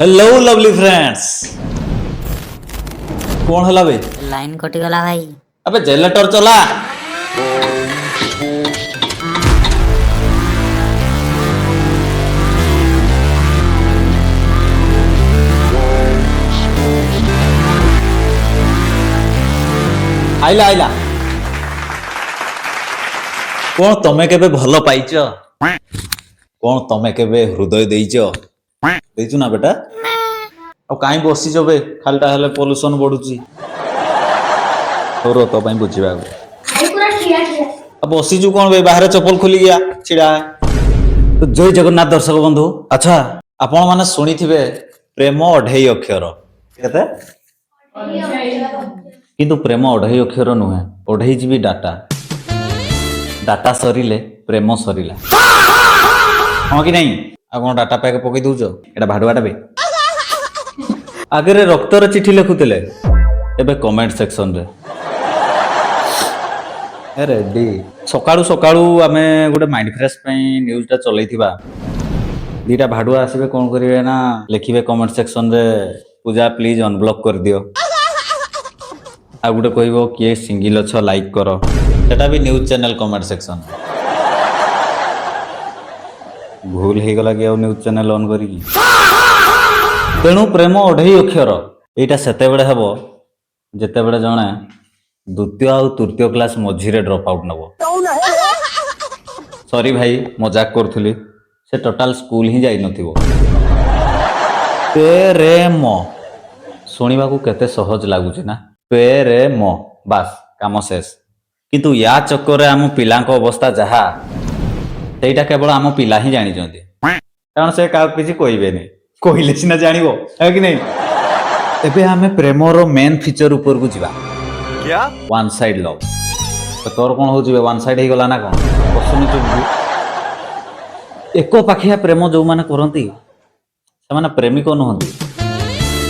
Hello lovely friends. कौन हला बे? Line कटिगला भाई। अबे जनरेटर चला। आइला आइला। कौन तमे केबे भल पाइच? कौन तमे केबे हृदय देइच ना बेटा? अब कहीं बसीच बे खालटा हेले पोल्यूशन बढ़ुची। तो पाई बुझा अब बसीचु कौन बे बाहर चप्पल खोली गया छिड़ा है। तो जय जगन्नाथ दर्शक बंधु। अच्छा आपण माने सुनी थिबे प्रेम 28 अक्षर केते किंतु प्रेम 28 अक्षर नुहे 28 जीबी डाटा डाटा सरीले प्रेम सरीला हाँ कि नहीं आ कौन डाटा पैक पकई दउछ एटा भाडुआटा बे आगे रक्तर चिठी लिखुले एबे कमेंट सेक्शन रे रेडी सकाळू सकाळू आमे गोटे माइंड फ्रेश पई न्यूज़टा चलैथिबा दीटा भाडुआ आसीबे कोन करिवे ना लिखिबे कमेंट सेक्शन रे पूजा प्लीज अनब्लॉक कर दियो आ गोटे कहबो किए सिंगल अछ लाइक करो सेटा भी न्यूज़ चैनल कमेंट सेक्शन भूल हे गला कि न्यूज़ चैनल ऑन करी तेणु प्रेम 28 अक्षर एटा सेते बेले हेबो जेते बेले जणे द्वितीय आ तृतीय क्लास मझीरे ड्रॉप आउट नबो सॉरी भाई मजाक करथुली से टोटल स्कूल ही जाई नथिबो प्रेम सुनिबा को केते सहज लागुची ना प्रेम बस काम शेष किंतु या चक्कर रे आम पिलांको अवस्था जहा सेटा केवल आम पिला ही जानी चंदी कारण से का किछि कहबेनी कहले सिना जानिबो है कि नहीं एबे आमे प्रेमर मेन फीचर ऊपर को जिबा क्या वन साइड लव तो तोर कौन हो वन साइड ही गला ना कौन एक पाखिया प्रेम जो माने करंती से माने प्रेमिक नहंती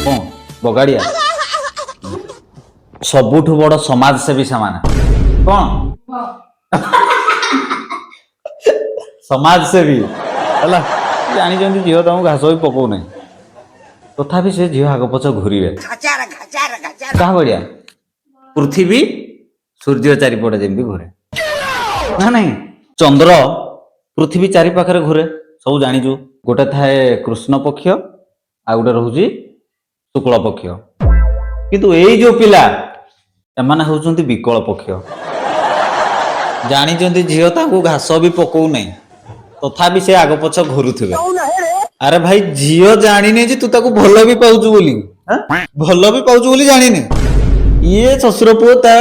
कौन बगाड़िया सबुठु बड़ समाज सेवी से माने कौन समाज सेवी हला जानी जंती झियो तमु घास भी पकौ नै तथापि से झियो आग पछ घुरीबे का बढ़िया पृथ्वी सूर्य चारिपटे जमी घुरे ना नहीं चंद्र पृथ्वी चारि पाखरे घुरे सब जानिजु गोटे थाए कृष्ण पक्ष आ गोटे रहउची शुक्ल पक्ष किंतु एई जो पिला एमाने होउचंती विकल पक्ष जानिचंती झियो ताकू घास भी पकौ नै तथापि से आग पछ घुरुथिबे अरे भाई झियो जानी नै जे तू ताकू भलो भी पाउचु बोली भलो भी पाउचु बोली जानी नै ये शशुर पुओ ता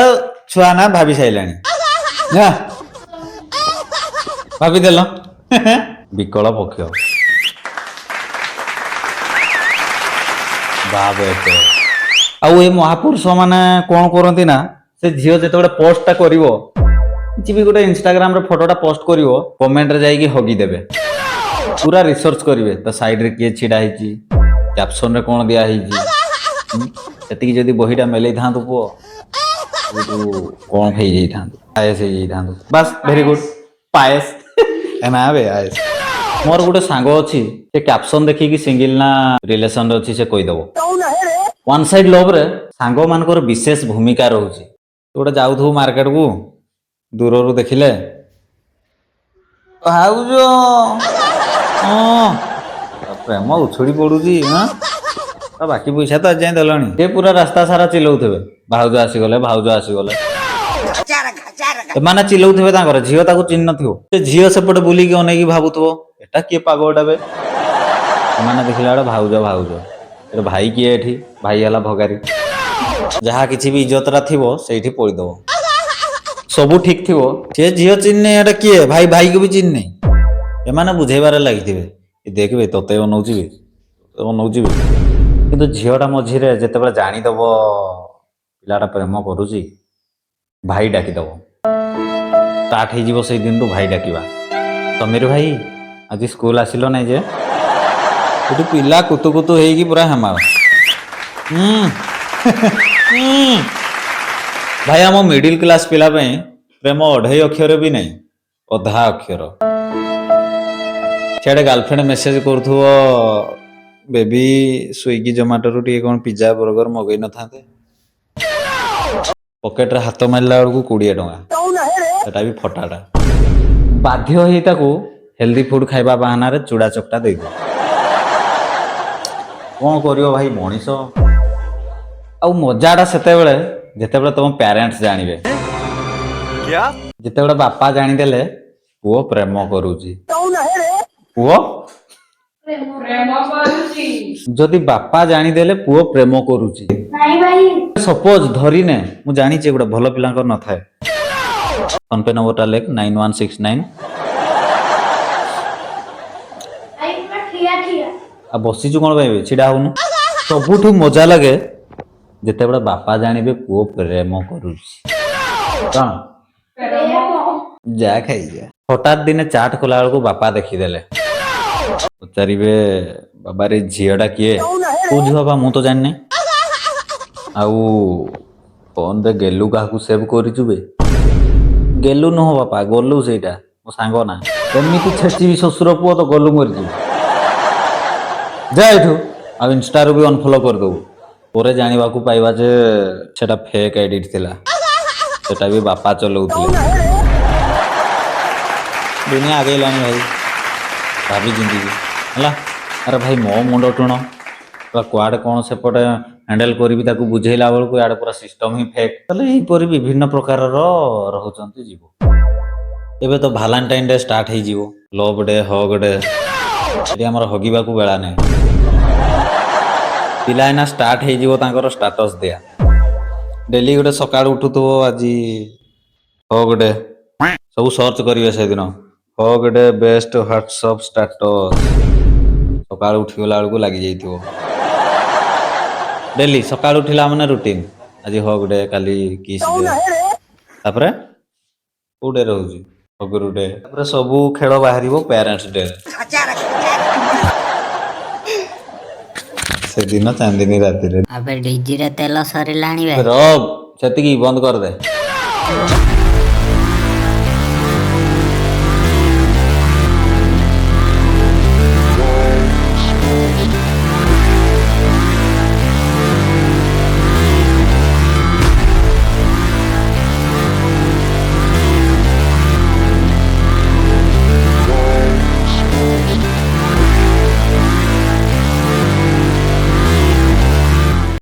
छुआ ना भाभी साइलानी भाभी देल विकल पक्ष आउ ए महापुरुष माने कौन करती ना से झील जो पोस्टा कर किसी भी गोटे इंस्टाग्राम रे फोटोटा पोस्ट करिवो कमेंट रे जाइए हगी देबे पूरा रिसर्च करिवे तो साइड रे किए छिड़ा हिची कैप्शन रे कौन दिया हिची एति जदी बहीटा मेलै थांतु पुओ कौन खाई जाई थांतु पायस हे जाई थांतु बस वेरी गुड पायस एना बे आयस मोर गोटे सांग अछि से कैप्शन देखि कि सिंगल ना रिलेशन रे अछि से कहि देबो वन साइड लव रे सांग मानकर विशेष भूमिका रहउची गोटे जाउथु मार्केट को दूर रू देखिले भाउजो प्रेम उछुड़ी पड़ुची बाकी पैसा तो आज देलानी ये पूरा रास्ता सारा चिल्लाउथिबे भाउज आसीगले एमाने चिल्लाउथिबे तांकर झियो ताकू चिन्ह नथिबो से झियो सेपटे बुलिकी अनेकी भाबुथबो एटा किए पागलटा बे एमाने देखिला बडे भाउज ए भाई किए एठी भाई हला भगारी जहा किछि भी इज्जतरा थिबो सेठी पड़ी दबो सबू ठीक थी सी झील चिन्ह एटा किए भाई भाई को भी चिन्ह नहीं एमाने बुझेबार लगी देखबे तोते अनौची किंतु झीलटा मझीरे जेतेबेले जानीदब पिलाटा प्रेम करुची भाई डाकिदब स्टार्ट हो से दिन भाई डाकिबा समीर भाई आज स्कूल आसिल ना जे पिला कुतु कुतु होगी पूरा हेमाल भाई आम मिडिल क्लास पिला प्रेम 28 अक्षर भी नहीं अधा अक्षर सियाड़े गर्लफ्रेंड मेसेज करूथो बेबी स्विगी जोमाटो टे कौन पिज्जा बर्गर मगई न था पकेट रे हाथ मारला बेलू 20 टंका सेटा भी फटाटा बाध्य होई ताकू हेल्दी फूड खाइबा बहाना रे चूड़ा चकटा दे दो कौन करियो भाई मनीष आउ मजाटा सेतेबेले जेतेबेले तुम पेरेंट्स जानिबे क्या जेतेबेले बापा जानिदेले पुओ प्रेम करूची पुओ जदि बापा जानिदेले पुओ प्रेम करूची सपोज धरीने मु जानिचे गोटे भल पिलांकर न थाए फोन पे नंबरटा लेख 9169 आ बसीचु कौन पाइबे छिड़ा होनु सबुठु मजा लगे जेतेबेले बापा जानिबे पुओ प्रेम करूची कौन जा खाई जा हठात दिने चाट खोला बेलू बापा देखीदेले पचारे बाबा रे झीटा किए को झी बाबा मु तो जानी आउ फोन रे गेलु क्या सेव करबे गेलु नुह बापा गलु से मो सांग ना एमती छेची शशुर पुओ तो गलु मरी जा एठू आ इंस्टा भी अनफॉलो करदेबू पर जाना पाइबा जे सेटा फेक एडिट थिला सेटा भी बापा चलाउथिले दुनिया आगे लानी भाई भाभी जिंदगी है अरे भाई मो मुंड टुण कुआडे कौन सेपटे हैंडल करी ताकू बुझेला बेलू यार पूरा सिस्टम ही फेक यहीपर विभिन्न प्रकार रोचंती जीव एबे तो भालेंटाइन डे स्टार्ट हो जीवो लव डे हग डे ये आमर हगिबा को बेला नहीं पिला एना स्टार्ट हो जीवो तांकर स्टेटस दिया डेली गोटे सकाळ उठुथो आज हग डे सब सर्च करिवे से दिन hug day best WhatsApp status सकाळ उठिगला बेलू लगी जाइथिवो डेली सकाळ उठिला माने रूटीन आज हग डे काली किस डे तापरे को डे रहउजी हगरू डे तापरे सबू खेल बाहरिबो पेरेंट्स डे से दिन चांदनी राति रे अबे डीजी रे तेल सरिलाणी बे रब सेतिकी बंद कर दे